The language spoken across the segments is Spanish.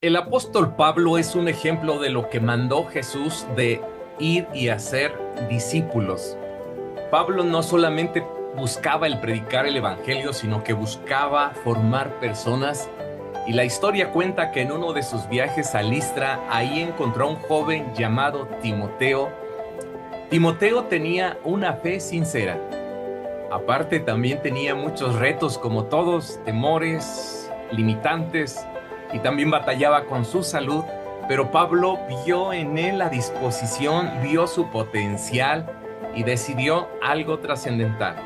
El apóstol Pablo es un ejemplo de lo que mandó Jesús de ir y hacer discípulos. Pablo no solamente buscaba el predicar el evangelio, sino que buscaba formar personas. Y la historia cuenta que en uno de sus viajes a Listra, ahí encontró a un joven llamado Timoteo. Timoteo tenía una fe sincera. Aparte, también tenía muchos retos, como todos, temores, limitantes, y también batallaba con su salud, pero Pablo vio en él la disposición, vio su potencial y decidió algo trascendental.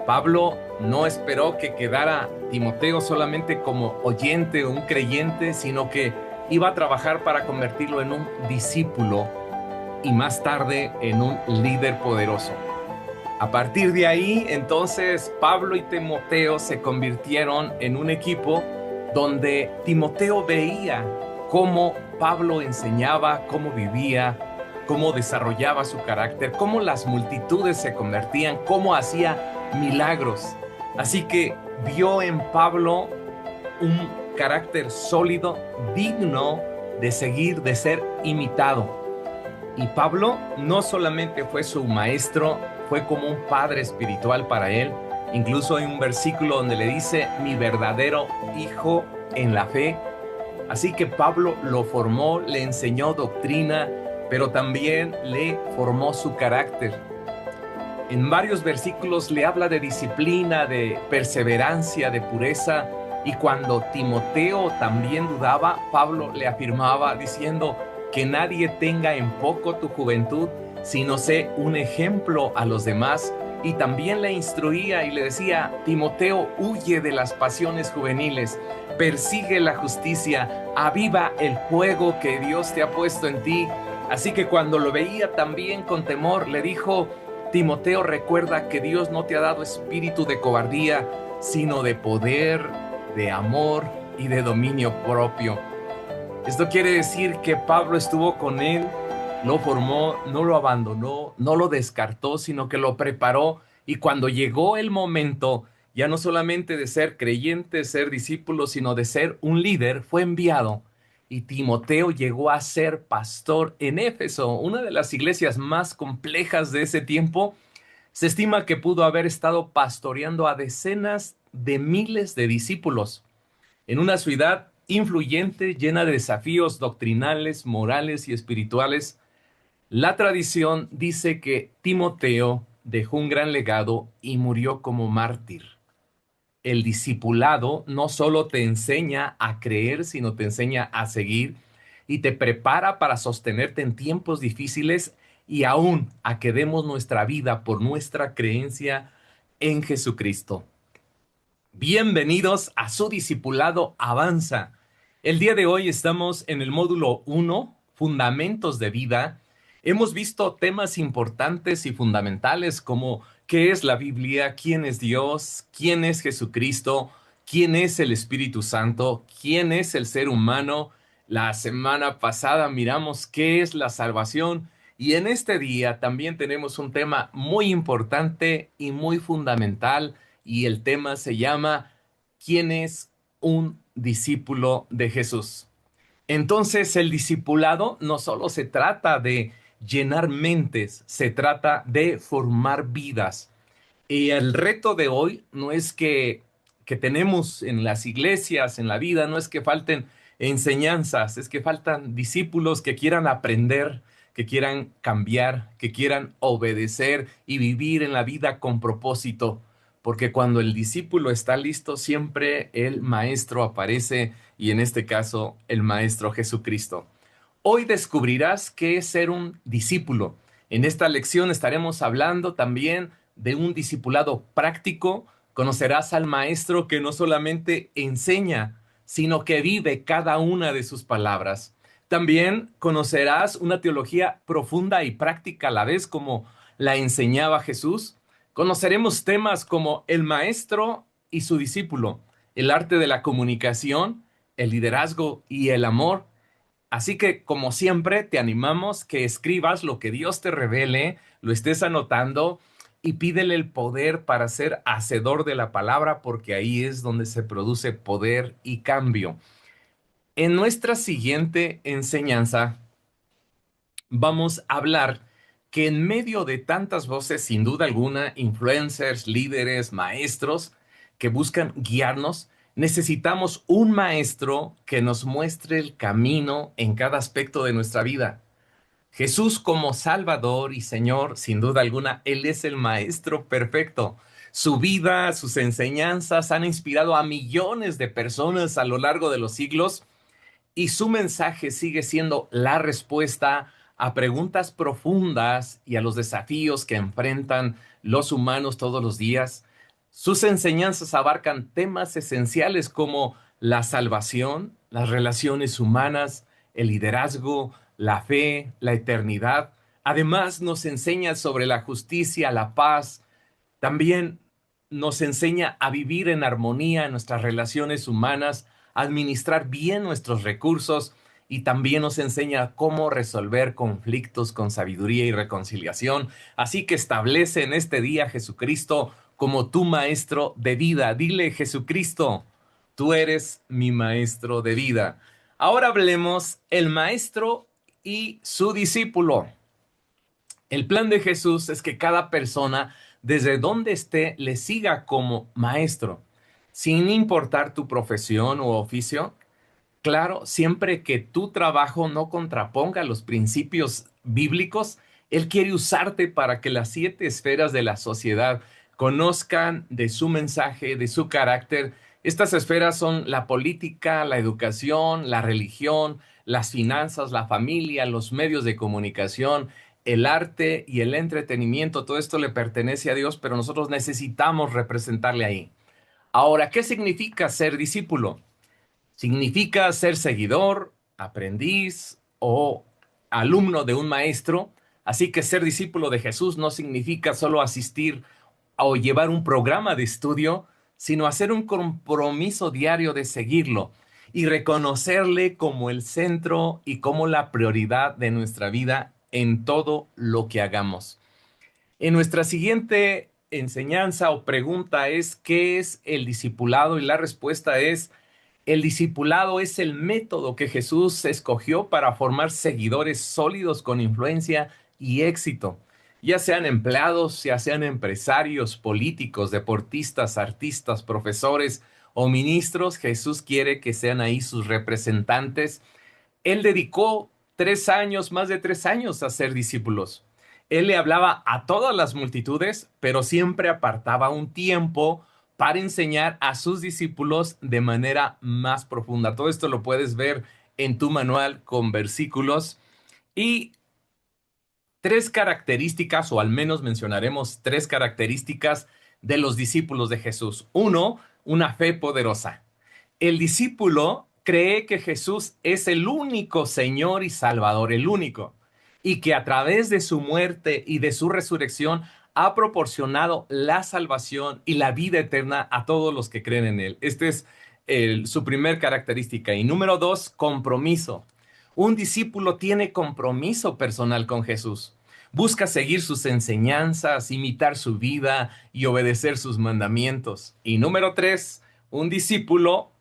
Pablo no esperó que quedara Timoteo solamente como oyente o un creyente, sino que iba a trabajar para convertirlo en un discípulo y más tarde en un líder poderoso. A partir de ahí, entonces, Pablo y Timoteo se convirtieron en un equipo donde Timoteo veía cómo Pablo enseñaba, cómo vivía, cómo desarrollaba su carácter, cómo las multitudes se convertían, cómo hacía milagros. Así que vio en Pablo un carácter sólido, digno de seguir, de ser imitado. Y Pablo no solamente fue su maestro, fue como un padre espiritual para él. Incluso hay un versículo donde le dice, mi verdadero hijo en la fe. Así que Pablo lo formó, le enseñó doctrina, pero también le formó su carácter. En varios versículos le habla de disciplina, de perseverancia, de pureza. Y cuando Timoteo también dudaba, Pablo le afirmaba diciendo que nadie tenga en poco tu juventud, sino sé un ejemplo a los demás. Y también le instruía y le decía, Timoteo, huye de las pasiones juveniles, persigue la justicia, aviva el fuego que Dios te ha puesto en ti. Así que cuando lo veía también con temor, le dijo, Timoteo, recuerda que Dios no te ha dado espíritu de cobardía, sino de poder, de amor y de dominio propio. Esto quiere decir que Pablo estuvo con él, lo formó, no lo abandonó, no lo descartó, sino que lo preparó. Y cuando llegó el momento, ya no solamente de ser creyente, ser discípulo, sino de ser un líder, fue enviado. Y Timoteo llegó a ser pastor en Éfeso, una de las iglesias más complejas de ese tiempo. Se estima que pudo haber estado pastoreando a decenas de miles de discípulos en una ciudad influyente, llena de desafíos doctrinales, morales y espirituales. La tradición dice que Timoteo dejó un gran legado y murió como mártir. El discipulado no solo te enseña a creer, sino te enseña a seguir y te prepara para sostenerte en tiempos difíciles y aún a que demos nuestra vida por nuestra creencia en Jesucristo. Bienvenidos a su discipulado Avanza. El día de hoy estamos en el módulo 1, Fundamentos de Vida. Hemos visto temas importantes y fundamentales como qué es la Biblia, quién es Dios, quién es Jesucristo, quién es el Espíritu Santo, quién es el ser humano. La semana pasada miramos qué es la salvación y en este día también tenemos un tema muy importante y muy fundamental y el tema se llama ¿Quién es un discípulo de Jesús? Entonces, el discipulado no solo se trata de llenar mentes, se trata de formar vidas. Y el reto de hoy no es que tenemos en las iglesias, en la vida, no es que falten enseñanzas, es que faltan discípulos que quieran aprender, que quieran cambiar, que quieran obedecer y vivir en la vida con propósito. Porque cuando el discípulo está listo, siempre el maestro aparece y en este caso el maestro Jesucristo. Hoy descubrirás qué es ser un discípulo. En esta lección estaremos hablando también de un discipulado práctico. Conocerás al maestro que no solamente enseña, sino que vive cada una de sus palabras. También conocerás una teología profunda y práctica a la vez como la enseñaba Jesús. Conoceremos temas como el maestro y su discípulo, el arte de la comunicación, el liderazgo y el amor. Así que, como siempre, te animamos que escribas lo que Dios te revele, lo estés anotando y pídele el poder para ser hacedor de la palabra, porque ahí es donde se produce poder y cambio. En nuestra siguiente enseñanza vamos a hablar que en medio de tantas voces, sin duda alguna, influencers, líderes, maestros que buscan guiarnos, necesitamos un maestro que nos muestre el camino en cada aspecto de nuestra vida. Jesús como Salvador y Señor, sin duda alguna, Él es el maestro perfecto. Su vida, sus enseñanzas han inspirado a millones de personas a lo largo de los siglos y su mensaje sigue siendo la respuesta a preguntas profundas y a los desafíos que enfrentan los humanos todos los días. Sus enseñanzas abarcan temas esenciales como la salvación, las relaciones humanas, el liderazgo, la fe, la eternidad. Además, nos enseña sobre la justicia, la paz. También nos enseña a vivir en armonía en nuestras relaciones humanas, a administrar bien nuestros recursos y también nos enseña cómo resolver conflictos con sabiduría y reconciliación. Así que establece en este día Jesucristo como tu maestro de vida. Dile, Jesucristo, tú eres mi maestro de vida. Ahora hablemos el maestro y su discípulo. El plan de Jesús es que cada persona, desde donde esté, le siga como maestro, sin importar tu profesión u oficio. Claro, siempre que tu trabajo no contraponga los principios bíblicos, Él quiere usarte para que las 7 esferas de la sociedad conozcan de su mensaje, de su carácter. Estas esferas son la política, la educación, la religión, las finanzas, la familia, los medios de comunicación, el arte y el entretenimiento. Todo esto le pertenece a Dios, pero nosotros necesitamos representarle ahí. Ahora, ¿qué significa ser discípulo? Significa ser seguidor, aprendiz o alumno de un maestro. Así que ser discípulo de Jesús no significa solo asistir o llevar un programa de estudio, sino hacer un compromiso diario de seguirlo y reconocerle como el centro y como la prioridad de nuestra vida en todo lo que hagamos. En nuestra siguiente enseñanza o pregunta es, ¿qué es el discipulado? Y la respuesta es, el discipulado es el método que Jesús escogió para formar seguidores sólidos con influencia y éxito, ya sean empleados, ya sean empresarios, políticos, deportistas, artistas, profesores o ministros. Jesús quiere que sean ahí sus representantes. Él dedicó 3 años, más de 3 años a ser discípulos. Él le hablaba a todas las multitudes, pero siempre apartaba un tiempo para enseñar a sus discípulos de manera más profunda. Todo esto lo puedes ver en tu manual con versículos y 3 características, o al menos mencionaremos 3 características de los discípulos de Jesús. Uno, una fe poderosa. El discípulo cree que Jesús es el único Señor y Salvador, el único, y que a través de su muerte y de su resurrección ha proporcionado la salvación y la vida eterna a todos los que creen en Él. Este es su primer característica. Y número 2, compromiso. Un discípulo tiene compromiso personal con Jesús. Busca seguir sus enseñanzas, imitar su vida y obedecer sus mandamientos. Y número 3, un discípulo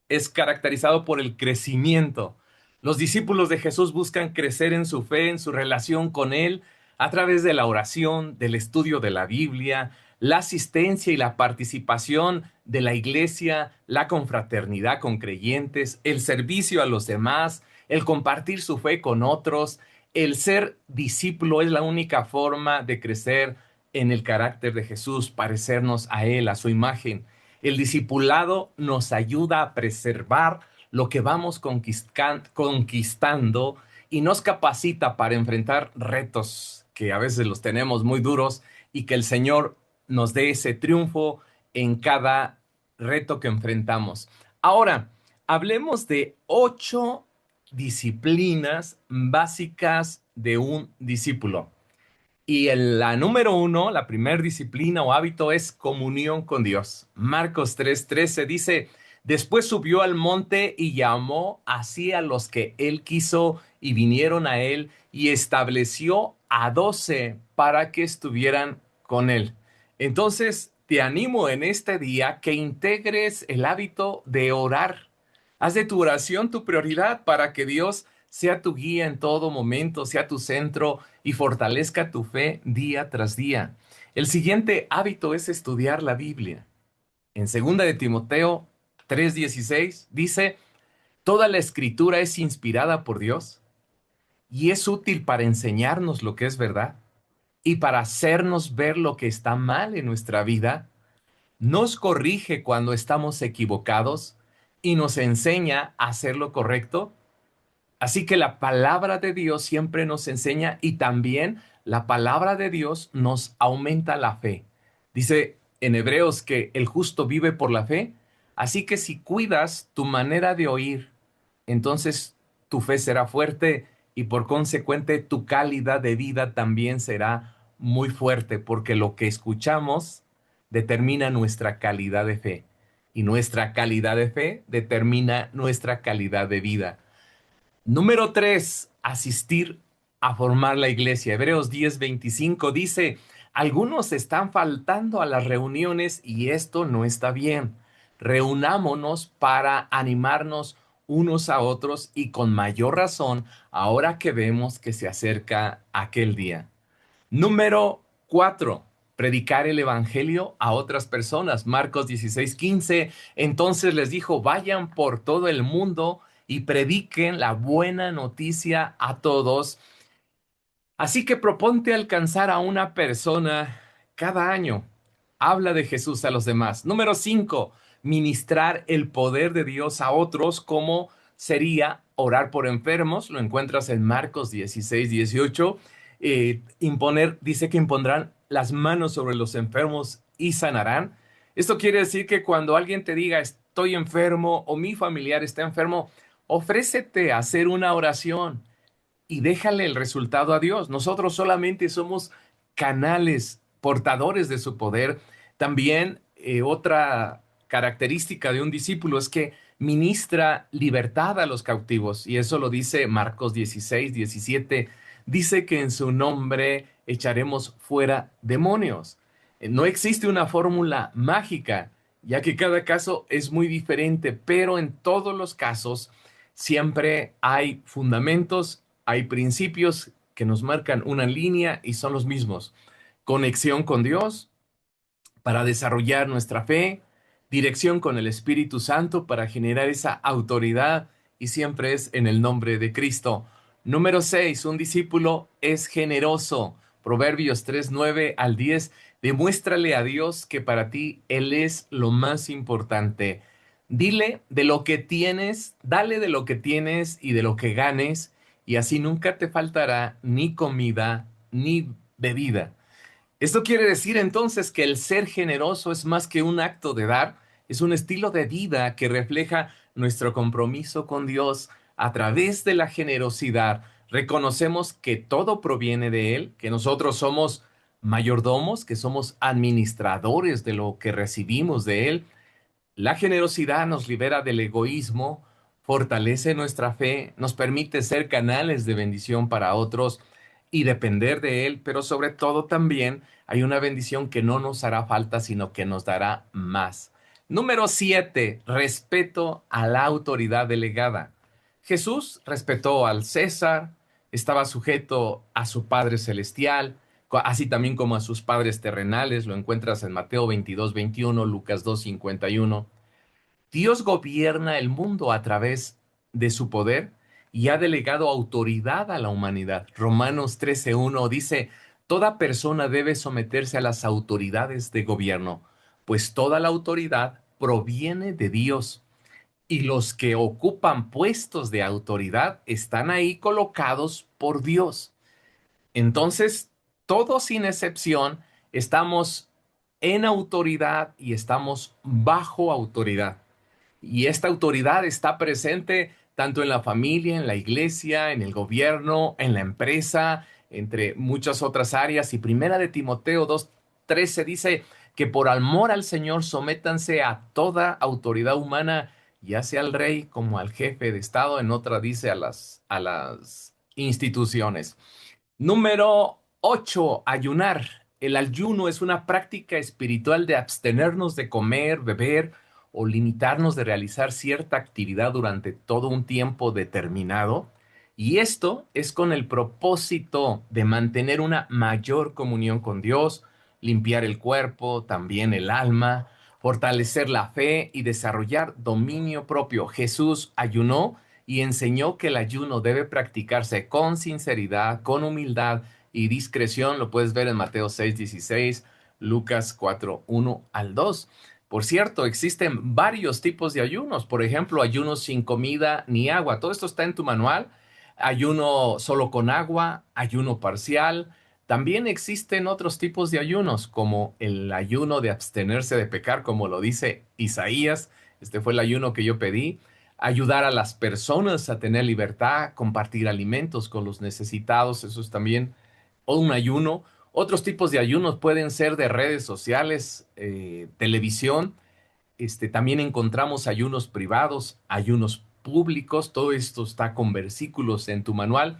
es caracterizado por el crecimiento. Los discípulos de Jesús buscan crecer en su fe, en su relación con Él, a través de la oración, del estudio de la Biblia, la asistencia y la participación de la iglesia, la confraternidad con creyentes, el servicio a los demás, el compartir su fe con otros. El ser discípulo es la única forma de crecer en el carácter de Jesús, parecernos a Él, a su imagen. El discipulado nos ayuda a preservar lo que vamos conquistando y nos capacita para enfrentar retos que a veces los tenemos muy duros y que el Señor nos dé ese triunfo en cada reto que enfrentamos. Ahora, hablemos de 8 disciplinas básicas de un discípulo. Y la número 1, la primer disciplina o hábito es comunión con Dios. Marcos 3:13 dice, después subió al monte y llamó así a los que él quiso y vinieron a él y estableció a 12 para que estuvieran con él. Entonces, te animo en este día que integres el hábito de orar. Haz de tu oración tu prioridad para que Dios sea tu guía en todo momento, sea tu centro y fortalezca tu fe día tras día. El siguiente hábito es estudiar la Biblia. En 2 de Timoteo 3:16 dice, toda la escritura es inspirada por Dios y es útil para enseñarnos lo que es verdad y para hacernos ver lo que está mal en nuestra vida, nos corrige cuando estamos equivocados y nos enseña a hacer lo correcto. Así que la palabra de Dios siempre nos enseña y también la palabra de Dios nos aumenta la fe. Dice en Hebreos que el justo vive por la fe. Así que si cuidas tu manera de oír, entonces tu fe será fuerte y por consecuente tu calidad de vida también será muy fuerte, porque lo que escuchamos determina nuestra calidad de fe y nuestra calidad de fe determina nuestra calidad de vida. Número 3, asistir a formar la iglesia. Hebreos 10:25 dice, algunos están faltando a las reuniones y esto no está bien. Reunámonos para animarnos unos a otros y con mayor razón ahora que vemos que se acerca aquel día. Número 4, predicar el evangelio a otras personas. Marcos 16:15. Entonces les dijo, vayan por todo el mundo y prediquen la buena noticia a todos. Así que proponte alcanzar a una persona cada año. Habla de Jesús a los demás. Número 5, ministrar el poder de Dios a otros, como sería orar por enfermos. Lo encuentras en Marcos 16:18. Imponer, dice que impondrán las manos sobre los enfermos y sanarán. Esto quiere decir que cuando alguien te diga estoy enfermo o mi familiar está enfermo, ofrécete a hacer una oración y déjale el resultado a Dios. Nosotros solamente somos canales portadores de su poder. También otra característica de un discípulo es que ministra libertad a los cautivos y eso lo dice Marcos 16:17. Dice que en su nombre echaremos fuera demonios. No existe una fórmula mágica, ya que cada caso es muy diferente, pero en todos los casos siempre hay fundamentos, hay principios que nos marcan una línea y son los mismos. Conexión con Dios para desarrollar nuestra fe, dirección con el Espíritu Santo para generar esa autoridad y siempre es en el nombre de Cristo. Número 6, un discípulo es generoso. Proverbios 3:9 al 10. Demuéstrale a Dios que para ti Él es lo más importante. Dile de lo que tienes, dale de lo que tienes y de lo que ganes, y así nunca te faltará ni comida ni bebida. Esto quiere decir entonces que el ser generoso es más que un acto de dar, es un estilo de vida que refleja nuestro compromiso con Dios a través de la generosidad. Reconocemos que todo proviene de Él, que nosotros somos mayordomos, que somos administradores de lo que recibimos de Él. La generosidad nos libera del egoísmo, fortalece nuestra fe, nos permite ser canales de bendición para otros y depender de Él, pero sobre todo también hay una bendición que no nos hará falta, sino que nos dará más. Número 7, respeto a la autoridad delegada. Jesús respetó al César, estaba sujeto a su Padre Celestial, así también como a sus padres terrenales. Lo encuentras en Mateo 22:21, Lucas 2:51. Dios gobierna el mundo a través de su poder y ha delegado autoridad a la humanidad. Romanos 13:1 dice, toda persona debe someterse a las autoridades de gobierno, pues toda la autoridad proviene de Dios y los que ocupan puestos de autoridad están ahí colocados por Dios. Entonces, todos sin excepción estamos en autoridad y estamos bajo autoridad. Y esta autoridad está presente tanto en la familia, en la iglesia, en el gobierno, en la empresa, entre muchas otras áreas. Y Primera de Timoteo 2:13 dice que por amor al Señor sométanse a toda autoridad humana, ya sea al rey como al jefe de Estado. En otra dice a las instituciones. Número 8, ayunar. El ayuno es una práctica espiritual de abstenernos de comer, beber o limitarnos de realizar cierta actividad durante todo un tiempo determinado. Y esto es con el propósito de mantener una mayor comunión con Dios, limpiar el cuerpo, también el alma, fortalecer la fe y desarrollar dominio propio. Jesús ayunó y enseñó que el ayuno debe practicarse con sinceridad, con humildad y discreción. Lo puedes ver en Mateo 6:16, Lucas 4:1 al 2. Por cierto, existen varios tipos de ayunos. Por ejemplo, ayunos sin comida ni agua. Todo esto está en tu manual. Ayuno solo con agua, ayuno parcial. También existen otros tipos de ayunos, como el ayuno de abstenerse de pecar, como lo dice Isaías. Este fue el ayuno que yo pedí. Ayudar a las personas a tener libertad, compartir alimentos con los necesitados, eso es también un ayuno. Otros tipos de ayunos pueden ser de redes sociales, televisión. También encontramos ayunos privados, ayunos públicos. Todo esto está con versículos en tu manual.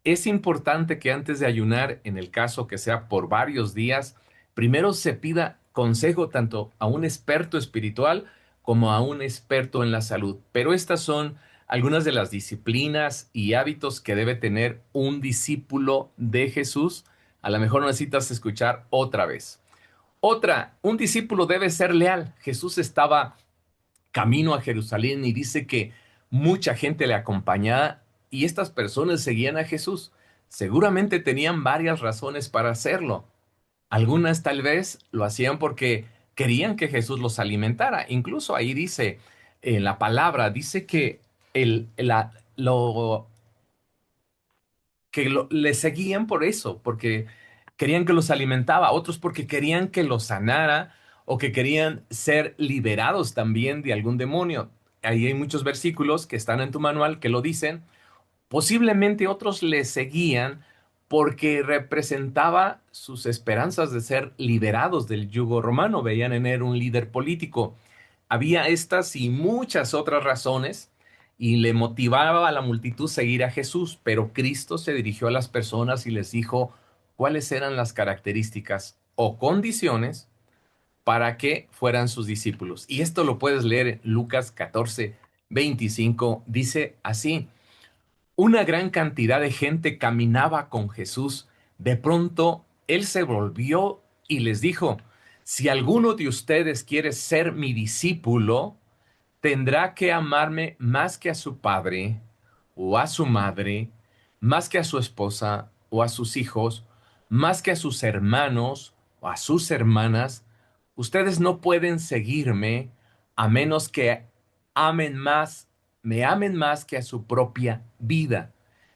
Es importante que antes de ayunar, en el caso que sea por varios días, primero se pida consejo tanto a un experto espiritual como a un experto en la salud. Pero estas son algunas de las disciplinas y hábitos que debe tener un discípulo de Jesús. A lo mejor necesitas escuchar otra vez. Otra, un discípulo debe ser leal. Jesús estaba camino a Jerusalén y dice que mucha gente le acompañaba y estas personas seguían a Jesús. Seguramente tenían varias razones para hacerlo. Algunas tal vez lo hacían porque querían que Jesús los alimentara. Incluso ahí dice, en la palabra, dice que le seguían por eso, porque querían que los alimentaba, otros porque querían que los sanara o que querían ser liberados también de algún demonio. Ahí hay muchos versículos que están en tu manual que lo dicen. Posiblemente otros le seguían porque representaba sus esperanzas de ser liberados del yugo romano. Veían en él un líder político. Había estas y muchas otras razones y le motivaba a la multitud seguir a Jesús, pero Cristo se dirigió a las personas y les dijo cuáles eran las características o condiciones para que fueran sus discípulos. Y esto lo puedes leer en Lucas 14:25. Dice así: una gran cantidad de gente caminaba con Jesús. De pronto, él se volvió y les dijo: si alguno de ustedes quiere ser mi discípulo, tendrá que amarme más que a su padre o a su madre, más que a su esposa o a sus hijos, más que a sus hermanos o a sus hermanas. Ustedes no pueden seguirme a menos que amen más, me amen más que a su propia vida.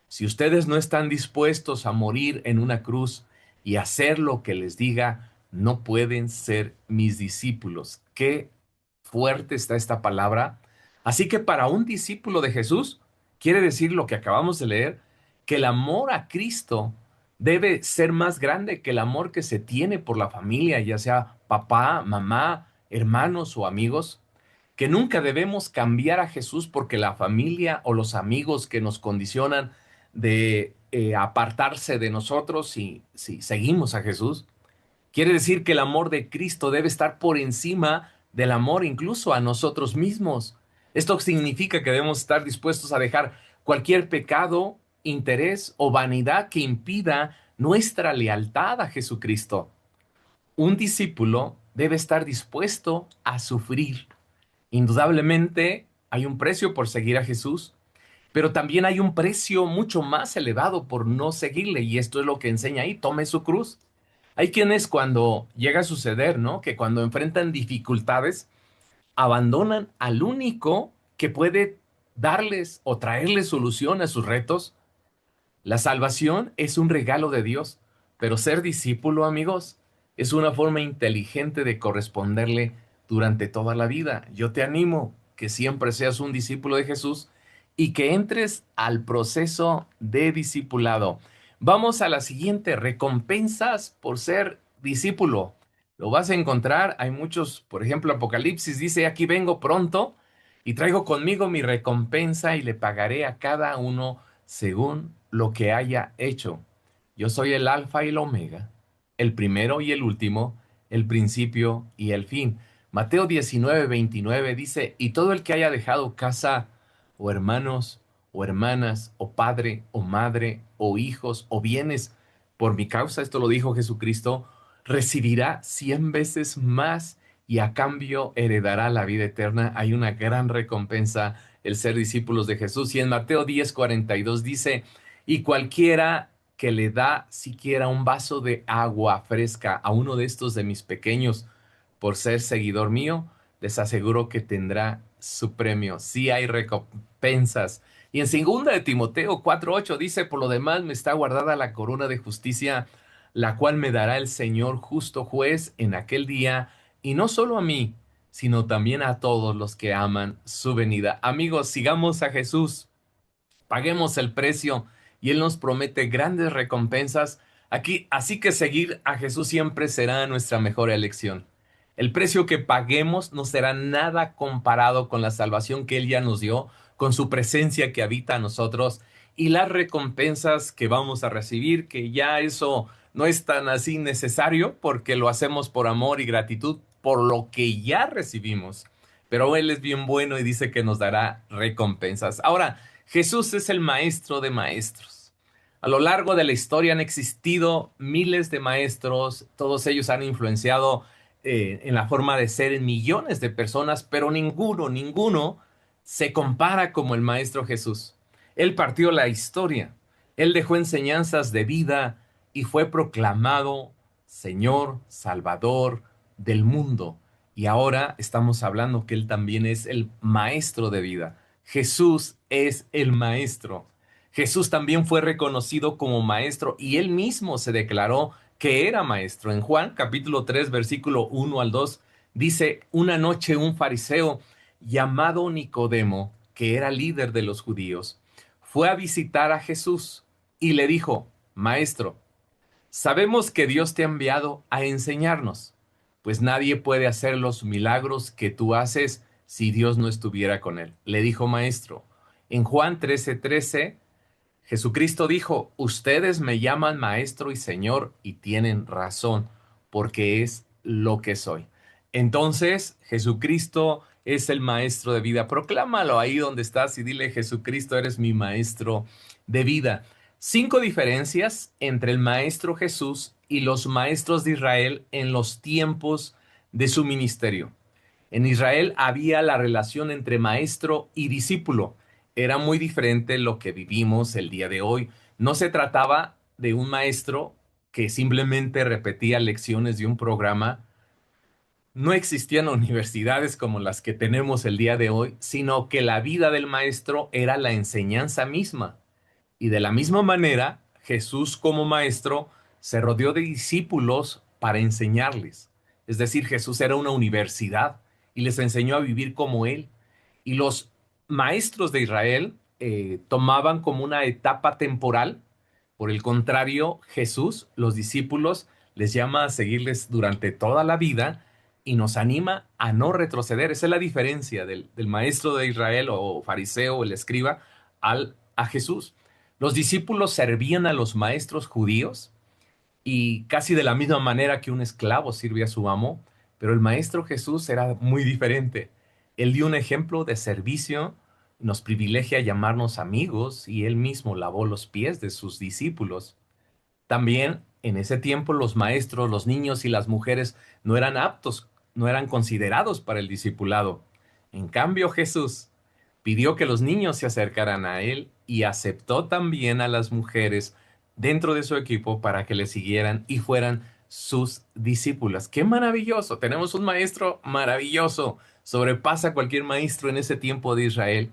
Si ustedes no están dispuestos a morir en una cruz y hacer lo que les diga, no pueden ser mis discípulos. Qué fuerte está esta palabra. Así que para un discípulo de Jesús, quiere decir lo que acabamos de leer, que el amor a Cristo debe ser más grande que el amor que se tiene por la familia, ya sea papá, mamá, hermanos o amigos, que nunca debemos cambiar a Jesús porque la familia o los amigos que nos condicionan de apartarse de nosotros si seguimos a Jesús. Quiere decir que el amor de Cristo debe estar por encima del amor incluso a nosotros mismos. Esto significa que debemos estar dispuestos a dejar cualquier pecado, interés o vanidad que impida nuestra lealtad a Jesucristo. Un discípulo debe estar dispuesto a sufrir. Indudablemente hay un precio por seguir a Jesús, pero también hay un precio mucho más elevado por no seguirle, y esto es lo que enseña ahí: tome su cruz. Hay quienes cuando llega a suceder, ¿no? Que cuando enfrentan dificultades, abandonan al único que puede darles o traerles solución a sus retos. La salvación es un regalo de Dios, pero ser discípulo, amigos, es una forma inteligente de corresponderle durante toda la vida. Yo te animo que siempre seas un discípulo de Jesús y que entres al proceso de discipulado. Vamos a la siguiente: recompensas por ser discípulo. Lo vas a encontrar, hay muchos, por ejemplo, Apocalipsis dice: aquí vengo pronto y traigo conmigo mi recompensa y le pagaré a cada uno según lo que haya hecho. Yo soy el alfa y el omega, el primero y el último, el principio y el fin. Mateo 19:29 dice, y todo el que haya dejado casa o hermanos o hermanas o padre o madre o hijos o bienes por mi causa, esto lo dijo Jesucristo, recibirá 100 veces más y a cambio heredará la vida eterna. Hay una gran recompensa el ser discípulos de Jesús. Y en Mateo 10:42 dice, y cualquiera que le da siquiera un vaso de agua fresca a uno de estos de mis pequeños, por ser seguidor mío, les aseguro que tendrá su premio. Sí hay recompensas. Y en segunda de Timoteo 4:8 dice, por lo demás me está guardada la corona de justicia, la cual me dará el Señor justo juez en aquel día, y no solo a mí, sino también a todos los que aman su venida. Amigos, sigamos a Jesús, paguemos el precio y Él nos promete grandes recompensas aquí, así que seguir a Jesús siempre será nuestra mejor elección. El precio que paguemos no será nada comparado con la salvación que Él ya nos dio, con su presencia que habita a nosotros y las recompensas que vamos a recibir, que ya eso no es tan así necesario porque lo hacemos por amor y gratitud por lo que ya recibimos. Pero Él es bien bueno y dice que nos dará recompensas. Ahora, Jesús es el maestro de maestros. A lo largo de la historia han existido miles de maestros, todos ellos han influenciado en la forma de ser en millones de personas, pero ninguno se compara como el maestro Jesús. Él partió la historia, él dejó enseñanzas de vida y fue proclamado Señor, Salvador del mundo. Y ahora estamos hablando que él también es el maestro de vida. Jesús es el maestro. Jesús también fue reconocido como maestro y él mismo se declaró que era maestro. En Juan capítulo 3 versículo 1 al 2 dice, una noche un fariseo llamado Nicodemo, que era líder de los judíos, fue a visitar a Jesús y le dijo, Maestro, sabemos que Dios te ha enviado a enseñarnos, pues nadie puede hacer los milagros que tú haces si Dios no estuviera con él. Le dijo Maestro. En Juan 13:13, Jesucristo dijo, ustedes me llaman Maestro y Señor y tienen razón, porque es lo que soy. Entonces, Jesucristo es el Maestro de vida. Proclámalo ahí donde estás y dile, Jesucristo, eres mi Maestro de vida. 5 diferencias entre el Maestro Jesús y los maestros de Israel en los tiempos de su ministerio. En Israel había la relación entre maestro y discípulo. Era muy diferente lo que vivimos el día de hoy. No se trataba de un maestro que simplemente repetía lecciones de un programa. No existían universidades como las que tenemos el día de hoy, sino que la vida del maestro era la enseñanza misma. Y de la misma manera, Jesús como maestro se rodeó de discípulos para enseñarles. Es decir, Jesús era una universidad y les enseñó a vivir como él. Y los maestros de Israel tomaban como una etapa temporal. Por el contrario, Jesús, los discípulos, les llama a seguirles durante toda la vida y nos anima a no retroceder. Esa es la diferencia del maestro de Israel o fariseo o el escriba a Jesús. Los discípulos servían a los maestros judíos y casi de la misma manera que un esclavo sirve a su amo, pero el maestro Jesús era muy diferente. Él dio un ejemplo de servicio, nos privilegia llamarnos amigos y él mismo lavó los pies de sus discípulos. También en ese tiempo los maestros, los niños y las mujeres no eran aptos, no eran considerados para el discipulado. En cambio, Jesús pidió que los niños se acercaran a él y aceptó también a las mujeres dentro de su equipo para que le siguieran y fueran sus discípulas. ¡Qué maravilloso! Tenemos un maestro maravilloso. Sobrepasa cualquier maestro en ese tiempo de Israel.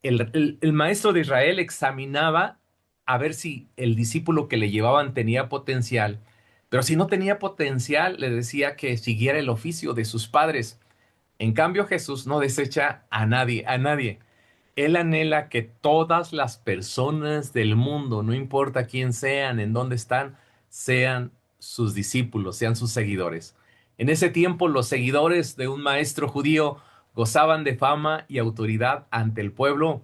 El maestro de Israel examinaba a ver si el discípulo que le llevaban tenía potencial, pero si no tenía potencial, le decía que siguiera el oficio de sus padres. En cambio, Jesús no desecha a nadie, a nadie. Él anhela que todas las personas del mundo, no importa quién sean, en dónde están, sean sus discípulos, sean sus seguidores. En ese tiempo, los seguidores de un maestro judío gozaban de fama y autoridad ante el pueblo.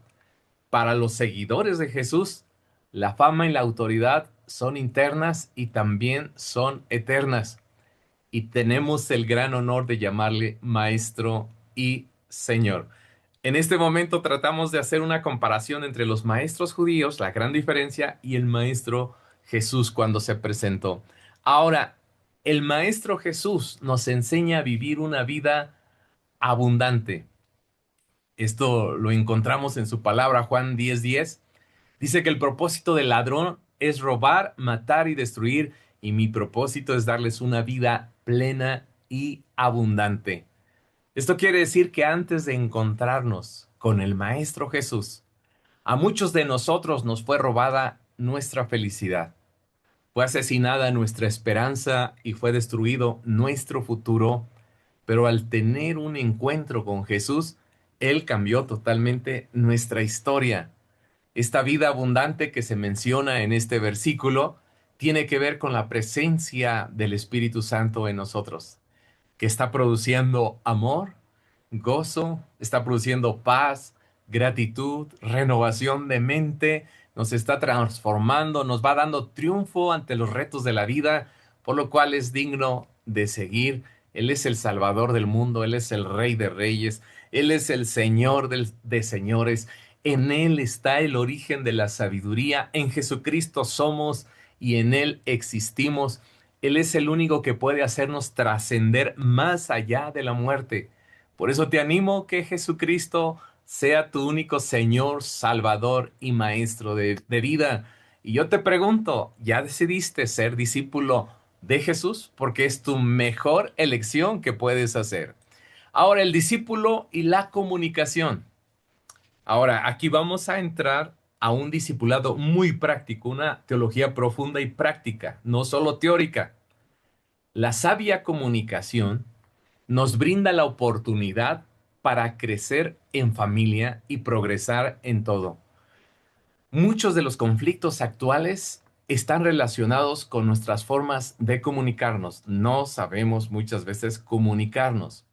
Para los seguidores de Jesús, la fama y la autoridad son internas y también son eternas. y tenemos el gran honor de llamarle Maestro y Señor. En este momento tratamos de hacer una comparación entre los maestros judíos, la gran diferencia, y el Maestro Jesús cuando se presentó. Ahora, el Maestro Jesús nos enseña a vivir una vida abundante. Esto lo encontramos en su palabra, Juan 10:10. Dice que el propósito del ladrón es robar, matar y destruir, y mi propósito es darles una vida plena y abundante. Esto quiere decir que antes de encontrarnos con el Maestro Jesús, a muchos de nosotros nos fue robada nuestra felicidad, fue asesinada nuestra esperanza y fue destruido nuestro futuro, pero al tener un encuentro con Jesús, Él cambió totalmente nuestra historia. Esta vida abundante que se menciona en este versículo tiene que ver con la presencia del Espíritu Santo en nosotros, que está produciendo amor, gozo, está produciendo paz, gratitud, renovación de mente, nos está transformando, nos va dando triunfo ante los retos de la vida, por lo cual es digno de seguir. Él es el Salvador del mundo, Él es el Rey de Reyes, Él es el Señor de señores. En Él está el origen de la sabiduría, en Jesucristo somos y en Él existimos. Él es el único que puede hacernos trascender más allá de la muerte. Por eso te animo que Jesucristo sea tu único Señor, Salvador y Maestro de vida. Y yo te pregunto, ¿ya decidiste ser discípulo de Jesús? Porque es tu mejor elección que puedes hacer. Ahora, el discípulo y la comunicación. Ahora, aquí vamos a entrar a un discipulado muy práctico, una teología profunda y práctica, no solo teórica. La sabia comunicación nos brinda la oportunidad para crecer en familia y progresar en todo. Muchos de los conflictos actuales están relacionados con nuestras formas de comunicarnos. No sabemos muchas veces comunicarnos.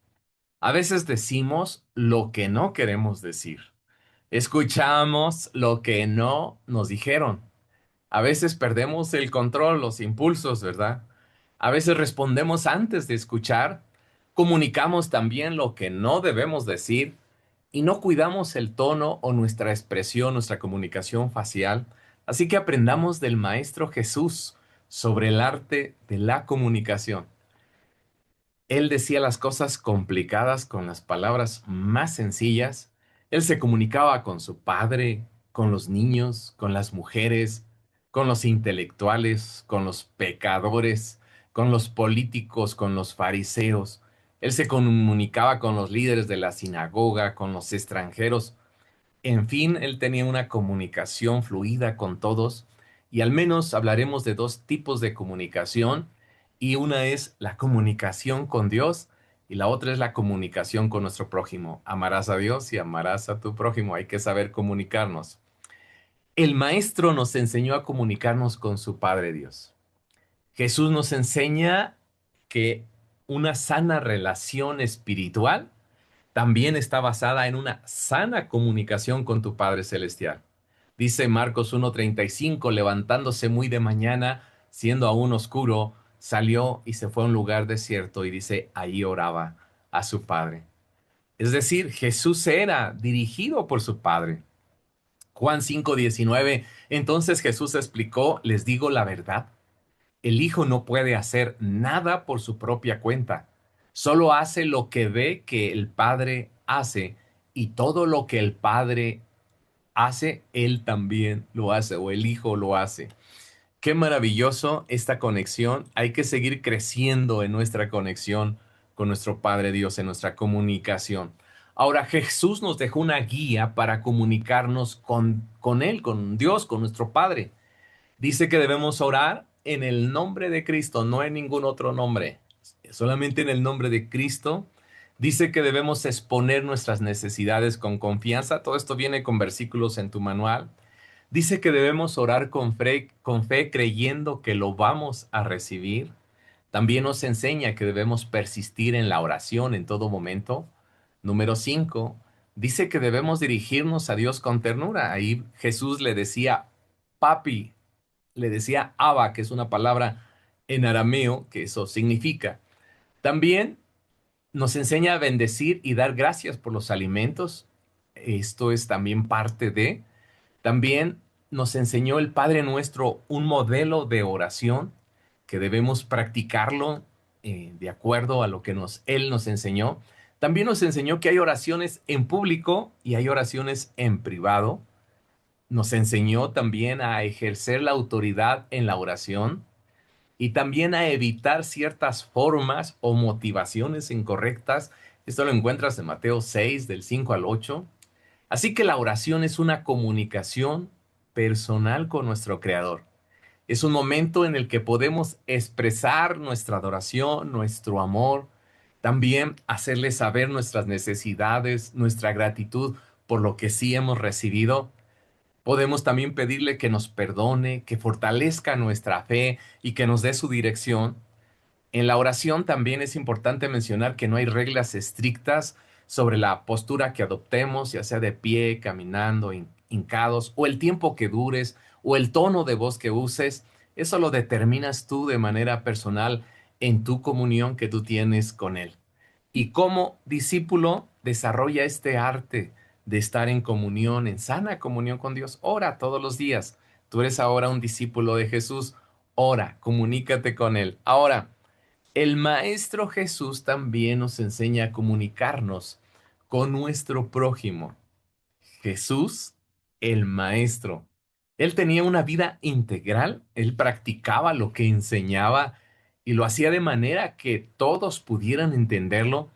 A veces decimos lo que no queremos decir. Escuchamos lo que no nos dijeron. A veces perdemos el control, los impulsos, ¿verdad? A veces respondemos antes de escuchar, comunicamos también lo que no debemos decir y no cuidamos el tono o nuestra expresión, nuestra comunicación facial. Así que aprendamos del Maestro Jesús sobre el arte de la comunicación. Él decía las cosas complicadas con las palabras más sencillas. Él se comunicaba con su padre, con los niños, con las mujeres, con los intelectuales, con los pecadores, con los políticos, con los fariseos. Él se comunicaba con los líderes de la sinagoga, con los extranjeros. En fin, él tenía una comunicación fluida con todos y al menos hablaremos de dos tipos de comunicación y una es la comunicación con Dios y la otra es la comunicación con nuestro prójimo. Amarás a Dios y amarás a tu prójimo. Hay que saber comunicarnos. El maestro nos enseñó a comunicarnos con su Padre Dios. Jesús nos enseña que una sana relación espiritual también está basada en una sana comunicación con tu Padre Celestial. Dice Marcos 1:35, levantándose muy de mañana, siendo aún oscuro, salió y se fue a un lugar desierto y dice, ahí oraba a su Padre. Es decir, Jesús era dirigido por su Padre. Juan 5:19, entonces Jesús explicó, les digo la verdad. El Hijo no puede hacer nada por su propia cuenta. Solo hace lo que ve que el Padre hace y todo lo que el Padre hace, Él también lo hace o el Hijo lo hace. Qué maravilloso esta conexión. Hay que seguir creciendo en nuestra conexión con nuestro Padre Dios, en nuestra comunicación. Ahora, Jesús nos dejó una guía para comunicarnos con Él, con Dios, con nuestro Padre. Dice que debemos orar en el nombre de Cristo, no en ningún otro nombre, solamente en el nombre de Cristo. Dice que debemos exponer nuestras necesidades con confianza. Todo esto viene con versículos en tu manual. Dice que debemos orar con fe creyendo que lo vamos a recibir. También nos enseña que debemos persistir en la oración en todo momento. Número 5, dice que debemos dirigirnos a Dios con ternura. Ahí Jesús le decía, papi, le decía Abba, que es una palabra en arameo, que eso significa. También nos enseña a bendecir y dar gracias por los alimentos. Esto es también parte de. También nos enseñó el Padre Nuestro un modelo de oración que debemos practicarlo de acuerdo a lo que Él nos enseñó. También nos enseñó que hay oraciones en público y hay oraciones en privado. Nos enseñó también a ejercer la autoridad en la oración y también a evitar ciertas formas o motivaciones incorrectas. Esto lo encuentras en Mateo 6, del 5 al 8. Así que la oración es una comunicación personal con nuestro Creador. Es un momento en el que podemos expresar nuestra adoración, nuestro amor, también hacerle saber nuestras necesidades, nuestra gratitud por lo que sí hemos recibido. Podemos también pedirle que nos perdone, que fortalezca nuestra fe y que nos dé su dirección. En la oración también es importante mencionar que no hay reglas estrictas sobre la postura que adoptemos, ya sea de pie, caminando, hincados, o el tiempo que dures, o el tono de voz que uses. Eso lo determinas tú de manera personal en tu comunión que tú tienes con Él. Y como discípulo desarrolla este arte de estar en comunión, en sana comunión con Dios. Ora todos los días. Tú eres ahora un discípulo de Jesús. Ora, comunícate con Él. Ahora, el Maestro Jesús también nos enseña a comunicarnos con nuestro prójimo. Jesús, el Maestro. Él tenía una vida integral, él practicaba lo que enseñaba y lo hacía de manera que todos pudieran entenderlo.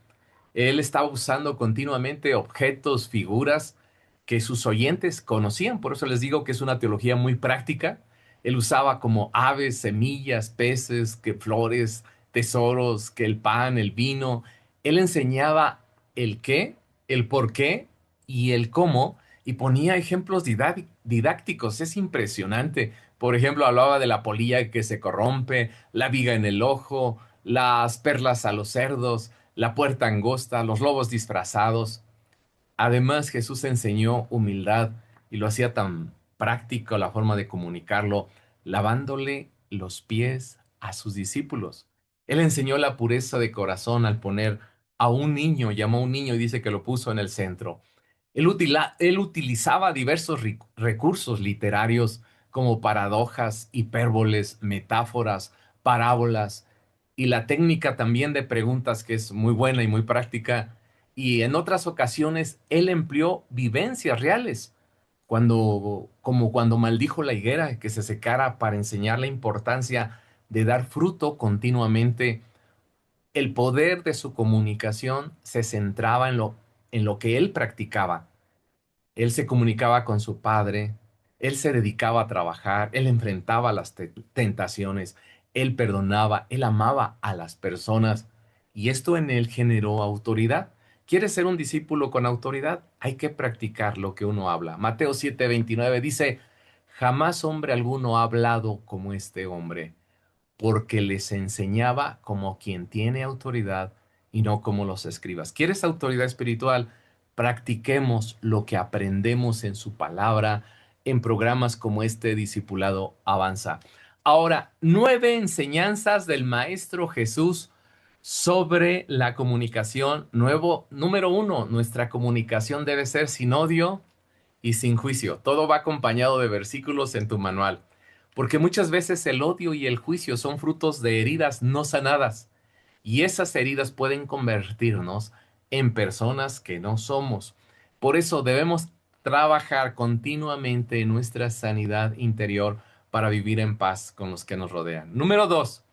Él estaba usando continuamente objetos, figuras que sus oyentes conocían. Por eso les digo que es una teología muy práctica. Él usaba como aves, semillas, peces, que flores, tesoros, que el pan, el vino. Él enseñaba el qué, el por qué y el cómo y ponía ejemplos didácticos. Es impresionante. Por ejemplo, hablaba de la polilla que se corrompe, la viga en el ojo, las perlas a los cerdos, la puerta angosta, los lobos disfrazados. Además, Jesús enseñó humildad y lo hacía tan práctico la forma de comunicarlo, lavándole los pies a sus discípulos. Él enseñó la pureza de corazón al poner a un niño, llamó a un niño y dice que lo puso en el centro. Él utilizaba diversos recursos literarios como paradojas, hipérboles, metáforas, parábolas y la técnica también de preguntas que es muy buena y muy práctica. Y en otras ocasiones él empleó vivencias reales, como cuando maldijo la higuera que se secara para enseñar la importancia de dar fruto continuamente. El poder de su comunicación se centraba en lo que él practicaba. Él se comunicaba con su padre, él se dedicaba a trabajar, él enfrentaba las tentaciones, él perdonaba, él amaba a las personas y esto en él generó autoridad. ¿Quieres ser un discípulo con autoridad? Hay que practicar lo que uno habla. Mateo 7:29 dice, jamás hombre alguno ha hablado como este hombre porque les enseñaba como quien tiene autoridad y no como los escribas. ¿Quieres autoridad espiritual? Practiquemos lo que aprendemos en su palabra, en programas como este Discipulado Avanza. Ahora, 9 enseñanzas del Maestro Jesús sobre la comunicación. Número 1, nuestra comunicación debe ser sin odio y sin juicio. Todo va acompañado de versículos en tu manual, porque muchas veces el odio y el juicio son frutos de heridas no sanadas, y esas heridas pueden convertirnos en personas que no somos. Por eso debemos trabajar continuamente en nuestra sanidad interior para vivir en paz con los que nos rodean. Número 2,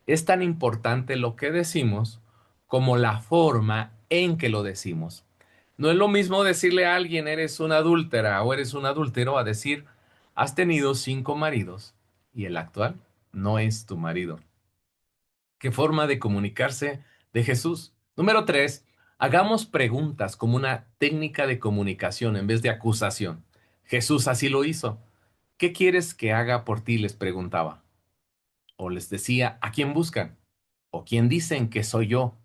es tan importante lo que decimos como la forma en que lo decimos. No es lo mismo decirle a alguien eres una adúltera o eres un adúltero a decir has tenido 5 maridos y el actual no es tu marido. ¿Qué forma de comunicarse de Jesús? Número 3, hagamos preguntas como una técnica de comunicación en vez de acusación. Jesús así lo hizo. ¿Qué quieres que haga por ti? Les preguntaba. O les decía, ¿a quién buscan? ¿O quién dicen que soy yo?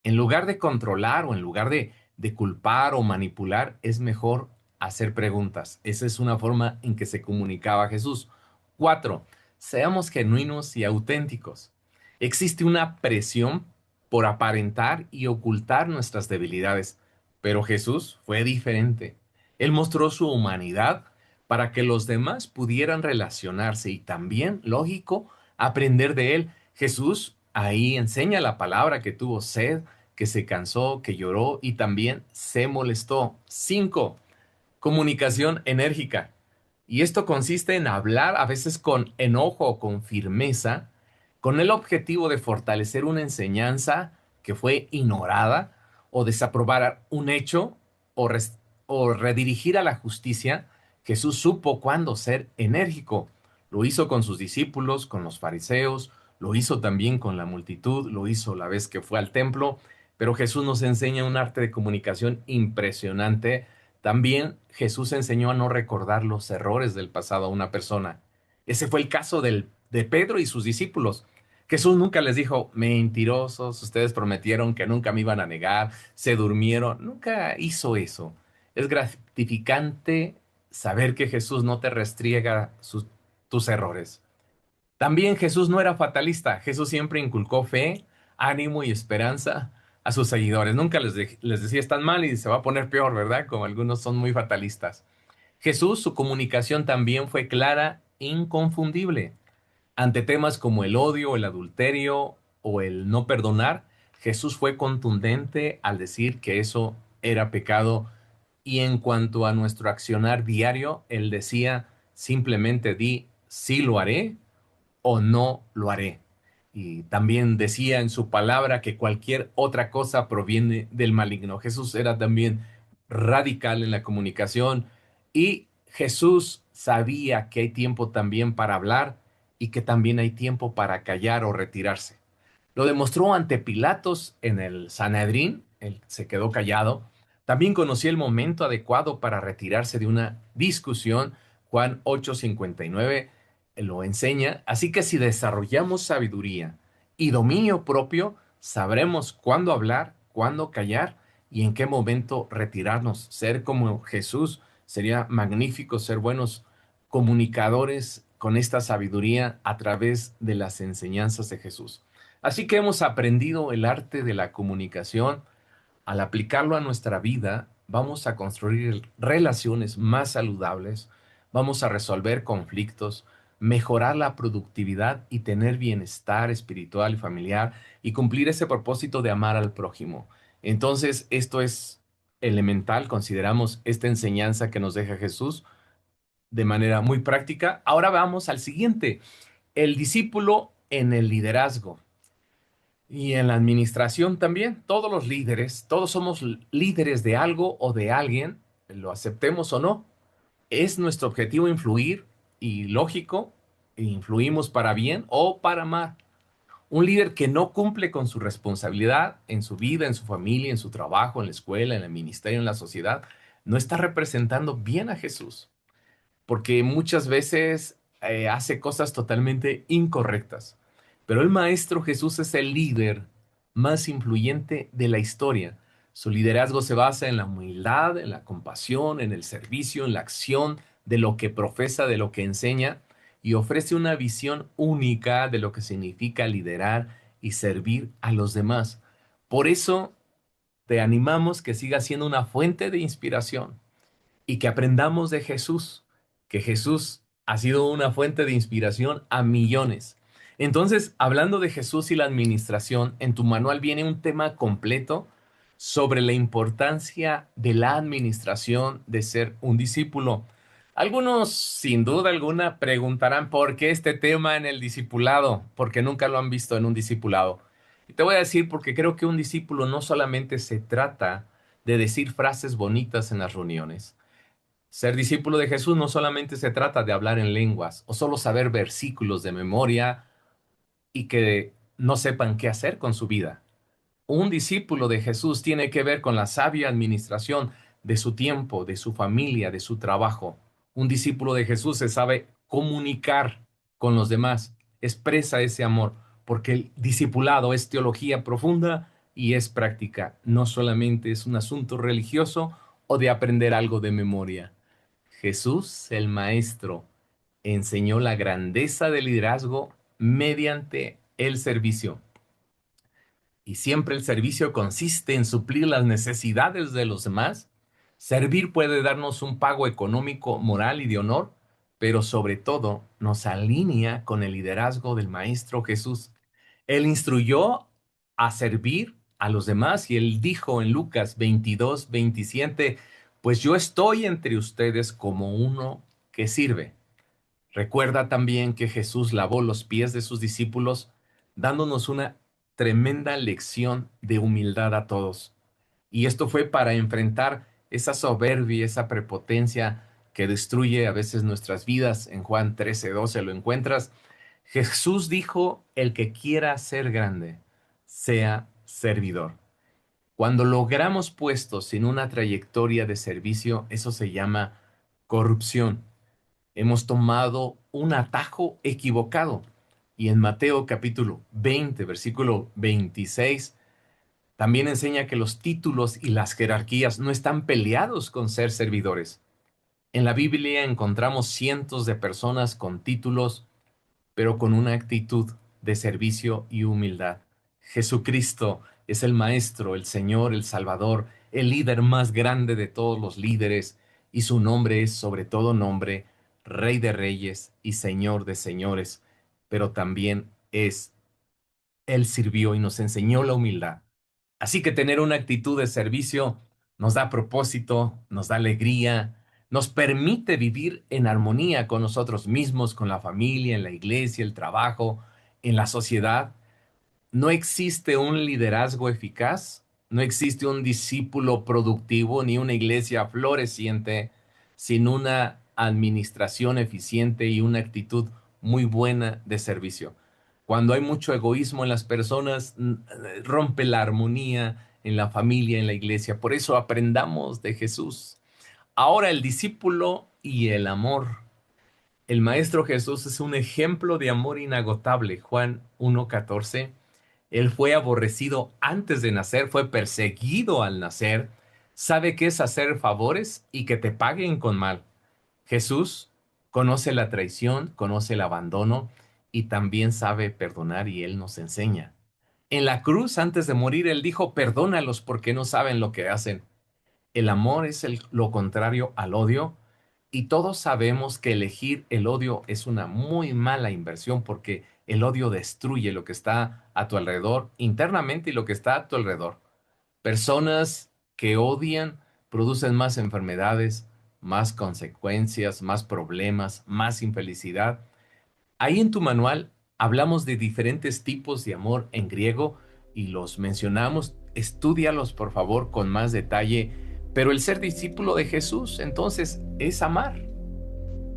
En lugar de controlar o en lugar de culpar o manipular, es mejor hacer preguntas. Esa es una forma en que se comunicaba Jesús. 4, seamos genuinos y auténticos. Existe una presión por aparentar y ocultar nuestras debilidades. Pero Jesús fue diferente. Él mostró su humanidad para que los demás pudieran relacionarse y también, lógico, aprender de él. Jesús ahí enseña la palabra que tuvo sed, que se cansó, que lloró y también se molestó. 5. Comunicación enérgica. Y esto consiste en hablar a veces con enojo o con firmeza, con el objetivo de fortalecer una enseñanza que fue ignorada o desaprobar un hecho o, o redirigir a la justicia. Jesús supo cuándo ser enérgico. Lo hizo con sus discípulos, con los fariseos, lo hizo también con la multitud, lo hizo la vez que fue al templo, pero Jesús nos enseña un arte de comunicación impresionante. También Jesús enseñó a no recordar los errores del pasado a una persona. Ese fue el caso de Pedro y sus discípulos. Jesús nunca les dijo, mentirosos, ustedes prometieron que nunca me iban a negar, se durmieron. Nunca hizo eso. Es gratificante saber que Jesús no te restriega tus errores. También Jesús no era fatalista. Jesús siempre inculcó fe, ánimo y esperanza a sus seguidores. Nunca les decía están mal y se va a poner peor, ¿verdad? Como algunos son muy fatalistas. Jesús, su comunicación también fue clara, inconfundible. Ante temas como el odio, el adulterio o el no perdonar, Jesús fue contundente al decir que eso era pecado. Y en cuanto a nuestro accionar diario, él decía simplemente di, sí lo haré o no lo haré. Y también decía en su palabra que cualquier otra cosa proviene del maligno. Jesús era también radical en la comunicación y Jesús sabía que hay tiempo también para hablar y que también hay tiempo para callar o retirarse. Lo demostró ante Pilatos en el Sanedrín, él se quedó callado. También conocía el momento adecuado para retirarse de una discusión. Juan 8:59 lo enseña. Así que si desarrollamos sabiduría y dominio propio, sabremos cuándo hablar, cuándo callar y en qué momento retirarnos. Ser como Jesús sería magnífico, ser buenos comunicadores con esta sabiduría a través de las enseñanzas de Jesús. Así que hemos aprendido el arte de la comunicación. Al aplicarlo a nuestra vida, vamos a construir relaciones más saludables, vamos a resolver conflictos, mejorar la productividad y tener bienestar espiritual y familiar y cumplir ese propósito de amar al prójimo. Entonces, esto es elemental, consideramos esta enseñanza que nos deja Jesús de manera muy práctica. Ahora vamos al siguiente, el discípulo en el liderazgo. Y en la administración también, todos los líderes, todos somos líderes de algo o de alguien, lo aceptemos o no. Es nuestro objetivo influir y lógico, influimos para bien o para mal. Un líder que no cumple con su responsabilidad en su vida, en su familia, en su trabajo, en la escuela, en el ministerio, en la sociedad, no está representando bien a Jesús porque muchas veces hace cosas totalmente incorrectas. Pero el Maestro Jesús es el líder más influyente de la historia. Su liderazgo se basa en la humildad, en la compasión, en el servicio, en la acción de lo que profesa, de lo que enseña, y ofrece una visión única de lo que significa liderar y servir a los demás. Por eso te animamos que siga siendo una fuente de inspiración y que aprendamos de Jesús, que Jesús ha sido una fuente de inspiración a millones. Entonces, hablando de Jesús y la administración, en tu manual viene un tema completo sobre la importancia de la administración de ser un discípulo. Algunos, sin duda alguna, preguntarán por qué este tema en el discipulado, porque nunca lo han visto en un discipulado. Y te voy a decir porque creo que un discípulo no solamente se trata de decir frases bonitas en las reuniones. Ser discípulo de Jesús no solamente se trata de hablar en lenguas o solo saber versículos de memoria y que no sepan qué hacer con su vida. Un discípulo de Jesús tiene que ver con la sabia administración de su tiempo, de su familia, de su trabajo. Un discípulo de Jesús se sabe comunicar con los demás, expresa ese amor, porque el discipulado es teología profunda y es práctica, no solamente es un asunto religioso o de aprender algo de memoria. Jesús, el Maestro, enseñó la grandeza del liderazgo mediante el servicio. y siempre el servicio consiste en suplir las necesidades de los demás, servir puede darnos un pago económico, moral y de honor, pero sobre todo nos alinea con el liderazgo del Maestro Jesús. Él instruyó a servir a los demás y él dijo en Lucas 22:27, pues yo estoy entre ustedes como uno que sirve. Recuerda también que Jesús lavó los pies de sus discípulos, dándonos una tremenda lección de humildad a todos. Y esto fue para enfrentar esa soberbia, esa prepotencia que destruye a veces nuestras vidas. En Juan 13:12 lo encuentras. Jesús dijo, el que quiera ser grande, sea servidor. Cuando logramos puestos en una trayectoria de servicio, eso se llama corrupción. Hemos tomado un atajo equivocado. Y en Mateo capítulo 20, versículo 26, también enseña que los títulos y las jerarquías no están peleados con ser servidores. En la Biblia encontramos cientos de personas con títulos, pero con una actitud de servicio y humildad. Jesucristo es el Maestro, el Señor, el Salvador, el líder más grande de todos los líderes, y su nombre es sobre todo nombre, Rey de Reyes y Señor de Señores, pero también Él sirvió y nos enseñó la humildad. Así que tener una actitud de servicio nos da propósito, nos da alegría, nos permite vivir en armonía con nosotros mismos, con la familia, en la iglesia, el trabajo, en la sociedad. No existe un liderazgo eficaz, no existe un discípulo productivo ni una iglesia floreciente sin una administración eficiente y una actitud muy buena de servicio. Cuando hay mucho egoísmo en las personas, rompe la armonía en la familia, en la iglesia. Por eso aprendamos de Jesús. Ahora el discípulo y el amor. El Maestro Jesús es un ejemplo de amor inagotable. Juan 1:14. Él fue aborrecido antes de nacer, fue perseguido al nacer, sabe qué es hacer favores y que te paguen con mal. Jesús conoce la traición, conoce el abandono y también sabe perdonar y Él nos enseña. En la cruz, antes de morir, Él dijo, perdónalos porque no saben lo que hacen. El amor es lo contrario al odio y todos sabemos que elegir el odio es una muy mala inversión porque el odio destruye lo que está a tu alrededor internamente y lo que está a tu alrededor. Personas que odian producen más enfermedades, más consecuencias, más problemas, más infelicidad. Ahí en tu manual hablamos de diferentes tipos de amor en griego y los mencionamos. Estúdialos por favor con más detalle. Pero el ser discípulo de Jesús, entonces, es amar.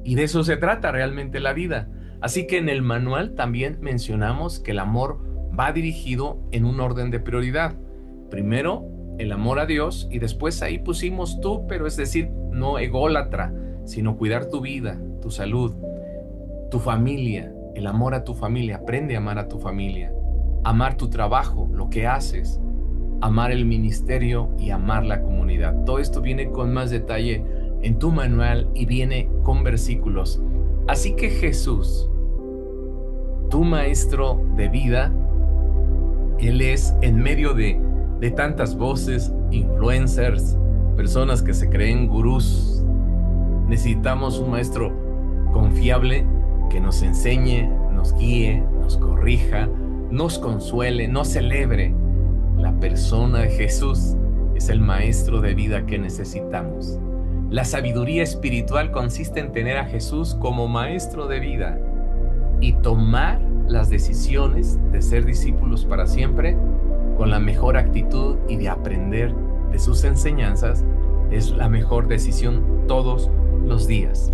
Y de eso se trata realmente la vida. Así que en el manual también mencionamos que el amor va dirigido en un orden de prioridad. Primero, el amor a Dios y después ahí pusimos tú, pero es decir, no ególatra, sino cuidar tu vida, tu salud, tu familia, el amor a tu familia. Aprende a amar a tu familia, amar tu trabajo, lo que haces, amar el ministerio y amar la comunidad. Todo esto viene con más detalle en tu manual y viene con versículos. Así que Jesús, tu maestro de vida, Él es en medio de tantas voces, influencers, personas que se creen gurús. Necesitamos un maestro confiable que nos enseñe, nos guíe, nos corrija, nos consuele, nos celebre. La persona de Jesús es el maestro de vida que necesitamos. La sabiduría espiritual consiste en tener a Jesús como maestro de vida y tomar las decisiones de ser discípulos para siempre con la mejor actitud y de aprender de sus enseñanzas es la mejor decisión todos los días.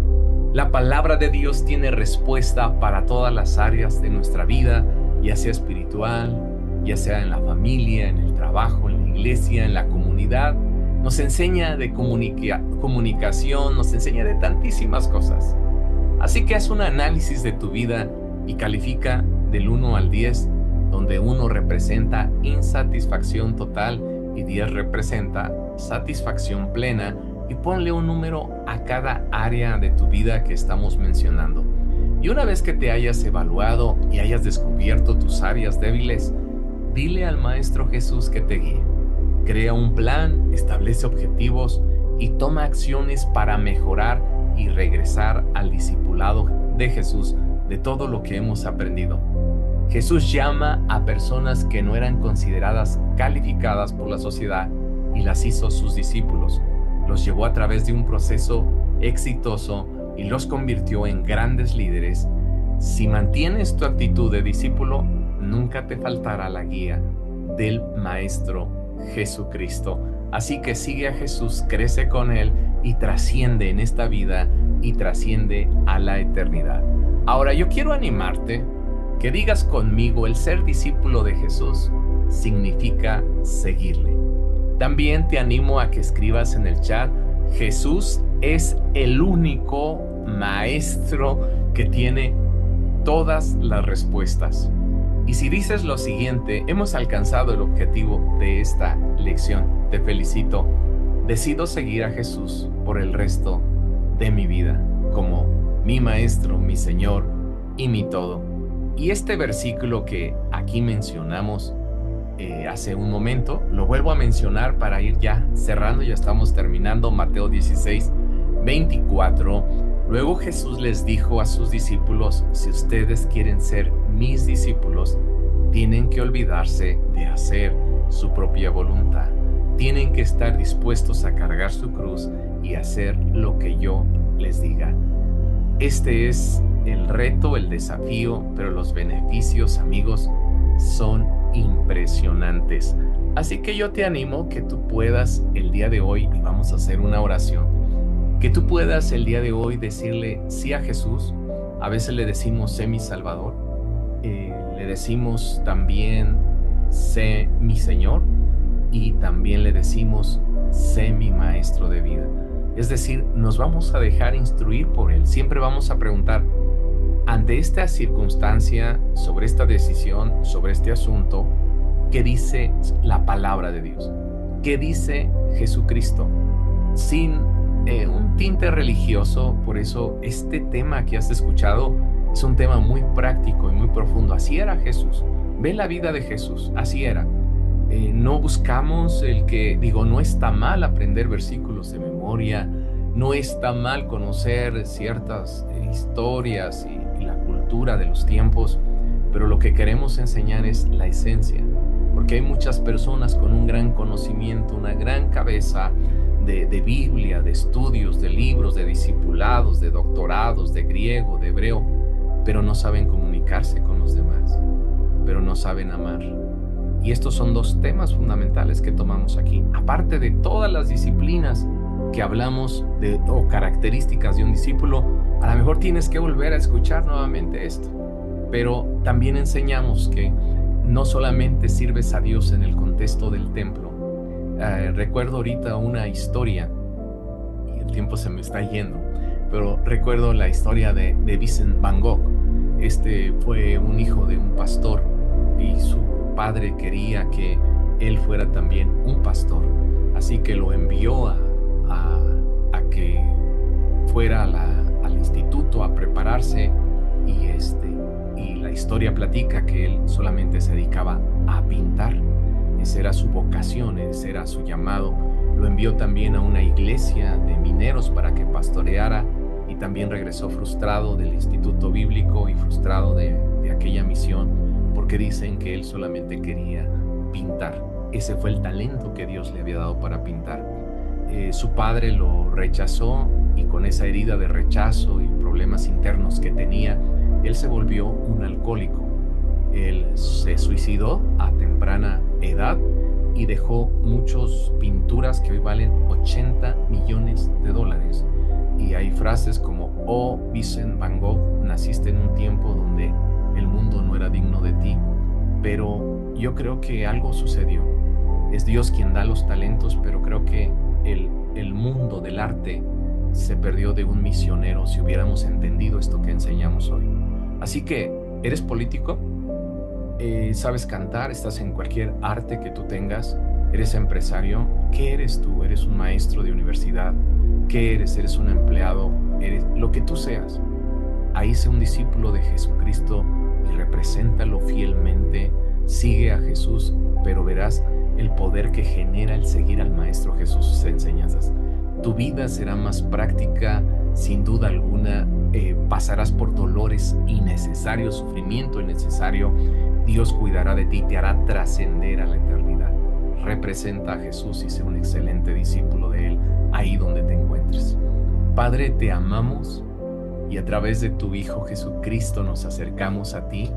La palabra de Dios tiene respuesta para todas las áreas de nuestra vida, ya sea espiritual, ya sea en la familia, en el trabajo, en la iglesia, en la comunidad. Nos enseña de comunicación, nos enseña de tantísimas cosas. Así que haz un análisis de tu vida y califica del 1 al 10, donde 1 representa insatisfacción total y 10 representa satisfacción plena, y ponle un número a cada área de tu vida que estamos mencionando. Y una vez que te hayas evaluado y hayas descubierto tus áreas débiles, dile al Maestro Jesús que te guíe. Crea un plan, establece objetivos y toma acciones para mejorar y regresar al discipulado de Jesús de todo lo que hemos aprendido. Jesús llama a personas que no eran consideradas calificadas por la sociedad y las hizo sus discípulos. Los llevó a través de un proceso exitoso y los convirtió en grandes líderes. Si mantienes tu actitud de discípulo, nunca te faltará la guía del Maestro Jesucristo. Así que sigue a Jesús, crece con Él y trasciende en esta vida y trasciende a la eternidad. Ahora yo quiero animarte que digas conmigo: el ser discípulo de Jesús significa seguirle. También te animo a que escribas en el chat: Jesús es el único maestro que tiene todas las respuestas. Y si dices lo siguiente: hemos alcanzado el objetivo de esta lección, te felicito. Decido seguir a Jesús por el resto de mi vida como mi maestro, mi Señor y mi todo. Y este versículo que aquí mencionamos hace un momento, lo vuelvo a mencionar para ir ya cerrando, ya estamos terminando. Mateo 16, 24. Luego Jesús les dijo a sus discípulos: si ustedes quieren ser mis discípulos, tienen que olvidarse de hacer su propia voluntad. Tienen que estar dispuestos a cargar su cruz y hacer lo que yo les diga. Este es el reto, el desafío, pero los beneficios, amigos, son impresionantes. Así que yo te animo que tú puedas el día de hoy, y vamos a hacer una oración, que tú puedas el día de hoy decirle sí a Jesús. A veces le decimos: sé mi Salvador. Le decimos también: sé mi Señor. Y también le decimos: sé mi maestro de vida. Es decir, nos vamos a dejar instruir por Él. Siempre vamos a preguntar: ante esta circunstancia, sobre esta decisión, sobre este asunto, ¿qué dice la palabra de Dios? ¿Qué dice Jesucristo? Sin un tinte religioso. Por eso este tema que has escuchado es un tema muy práctico y muy profundo. Así era Jesús. Ve la vida de Jesús, así era. No buscamos no está mal aprender versículos de memoria, no está mal conocer ciertas historias y la cultura de los tiempos, pero lo que queremos enseñar es la esencia, porque hay muchas personas con un gran conocimiento, una gran cabeza de Biblia, de estudios, de libros, de discipulados, de doctorados, de griego, de hebreo, pero no saben comunicarse con los demás, pero no saben amar. Y estos son dos temas fundamentales que tomamos aquí. Aparte de todas las disciplinas que hablamos o características de un discípulo, a lo mejor tienes que volver a escuchar nuevamente esto. Pero también enseñamos que no solamente sirves a Dios en el contexto del templo. Recuerdo ahorita una historia, y el tiempo se me está yendo, pero recuerdo la historia de Vincent Van Gogh. Este fue un hijo de un pastor y su padre quería que él fuera también un pastor, así que lo envió a que fuera al instituto a prepararse, y la historia platica que él solamente se dedicaba a pintar. Esa era su vocación, ese era su llamado. Lo envió también a una iglesia de mineros para que pastoreara, y también regresó frustrado del instituto bíblico y frustrado de aquella misión, porque dicen que él solamente quería pintar. Ese fue el talento que Dios le había dado para pintar. Su padre lo rechazó, y con esa herida de rechazo y problemas internos que tenía, él se volvió un alcohólico. Él se suicidó a temprana edad y dejó muchas pinturas que hoy valen $80 millones. Y hay frases como: oh, Vincent Van Gogh, naciste en un tiempo donde el mundo no era digno de ti. Pero yo creo que algo sucedió. Es Dios quien da los talentos, pero creo que el mundo del arte se perdió de un misionero si hubiéramos entendido esto que enseñamos hoy. Así que, ¿eres político? ¿Sabes cantar? ¿Estás en cualquier arte que tú tengas? ¿Eres empresario? ¿Qué eres tú? ¿Eres un maestro de universidad? ¿Qué eres? ¿Eres un empleado? ¿Eres lo que tú seas? Ahí sé un discípulo de Jesucristo y represéntalo fielmente. sigue a Jesús, pero verás el poder que genera el seguir al Maestro Jesús, sus enseñanzas. Tu vida será más práctica, sin duda alguna. Pasarás por dolores innecesarios, sufrimiento innecesario. Dios cuidará de ti, te hará trascender a la eternidad. Representa a Jesús y sé un excelente discípulo de Él ahí donde te encuentres. Padre, te amamos y a través de tu Hijo Jesucristo nos acercamos a ti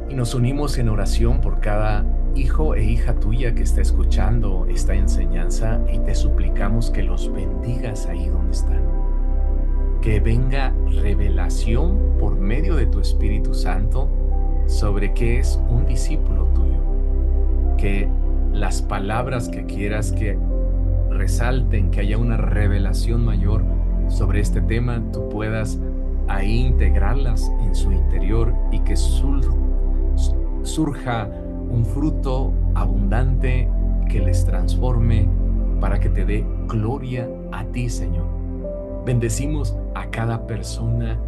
y nos unimos en oración por cada hijo e hija tuya que está escuchando esta enseñanza, y te suplicamos que los bendigas ahí donde están. Que venga revelación por medio de tu Espíritu Santo sobre qué es un discípulo tuyo. Que las palabras que quieras que resalten, que haya una revelación mayor sobre este tema, tú puedas ahí integrarlas en su interior y que surja un fruto abundante que les transforme para que te dé gloria a ti, Señor. Bendecimos a cada persona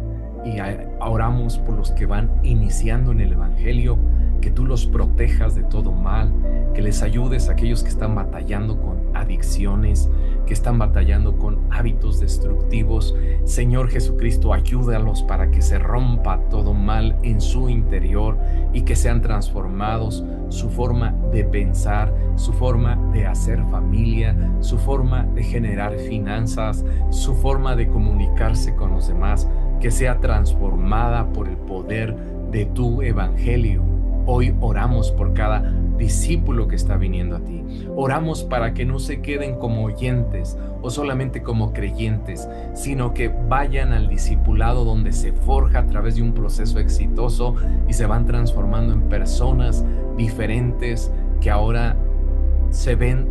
y oramos por los que van iniciando en el Evangelio, que tú los protejas de todo mal, que les ayudes a aquellos que están batallando con adicciones, que están batallando con hábitos destructivos. Señor Jesucristo, ayúdalos para que se rompa todo mal en su interior y que sean transformados su forma de pensar, su forma de hacer familia, su forma de generar finanzas, su forma de comunicarse con los demás, que sea transformada por el poder de tu Evangelio. Hoy oramos por cada discípulo que está viniendo a ti. Oramos para que no se queden como oyentes o solamente como creyentes, sino que vayan al discipulado donde se forja a través de un proceso exitoso y se van transformando en personas diferentes que ahora se ven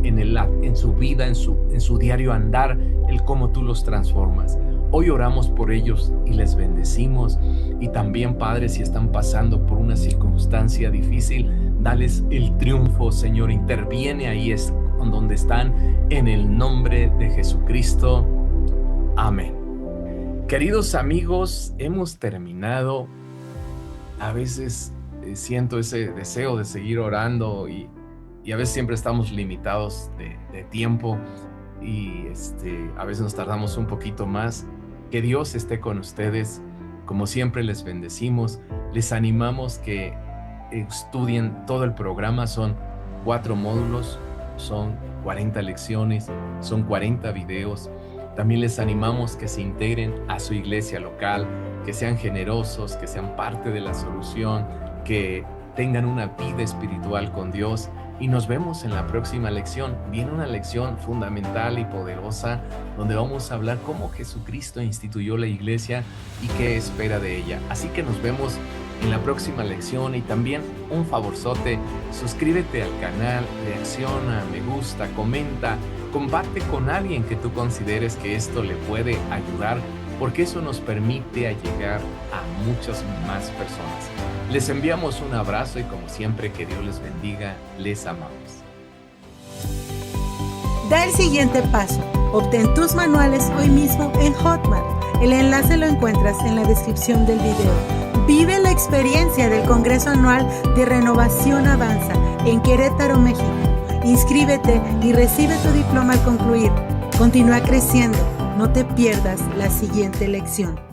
en su vida, en su diario andar, el cómo tú los transformas. Hoy oramos por ellos y les bendecimos. Y también, Padre, si están pasando por una circunstancia difícil, dales el triunfo, Señor. Interviene ahí donde están, en el nombre de Jesucristo. Amén. Queridos amigos, hemos terminado. A veces siento ese deseo de seguir orando y a veces siempre estamos limitados de tiempo y a veces nos tardamos un poquito más. Que Dios esté con ustedes. Como siempre les bendecimos, les animamos que estudien todo el programa. Son 4 módulos, son 40 lecciones, son 40 videos. También les animamos que se integren a su iglesia local, que sean generosos, que sean parte de la solución, que tengan una vida espiritual con Dios. Y nos vemos en la próxima lección. Viene una lección fundamental y poderosa donde vamos a hablar cómo Jesucristo instituyó la iglesia y qué espera de ella. Así que nos vemos en la próxima lección. Y también un favorzote, suscríbete al canal, reacciona, me gusta, comenta, comparte con alguien que tú consideres que esto le puede ayudar, porque eso nos permite llegar a muchas más personas. Les enviamos un abrazo y como siempre, que Dios les bendiga. Les amamos. Da el siguiente paso. Obtén tus manuales hoy mismo en Hotmart. El enlace lo encuentras en la descripción del video. Vive la experiencia del Congreso Anual de Renovación Avanza en Querétaro, México. Inscríbete y recibe tu diploma al concluir. Continúa creciendo. No te pierdas la siguiente lección.